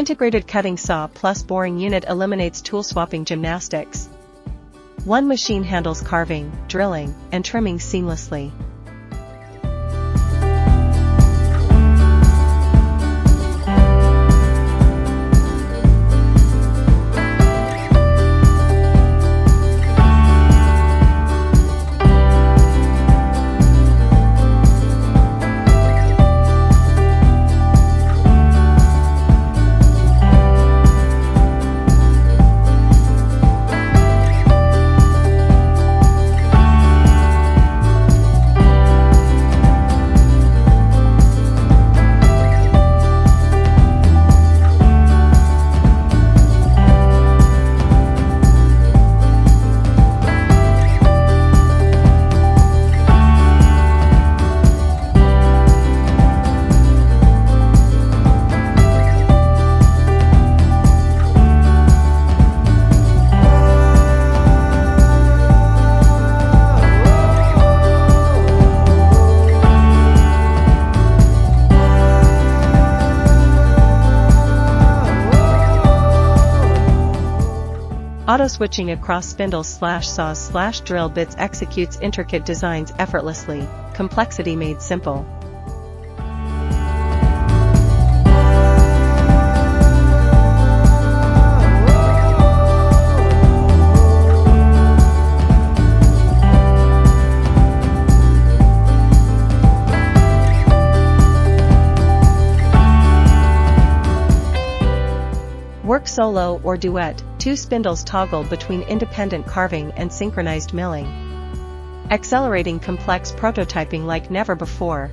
Integrated cutting saw+boring unit eliminates tool swapping gymnastics. One machine handles carving, drilling, and trimming seamlessly. Auto-switching across spindles/saws/drill bits executes intricate designs effortlessly, complexity made simple. Work solo or duet, two spindles toggle between independent carving and synchronized milling, accelerating complex prototyping like never before.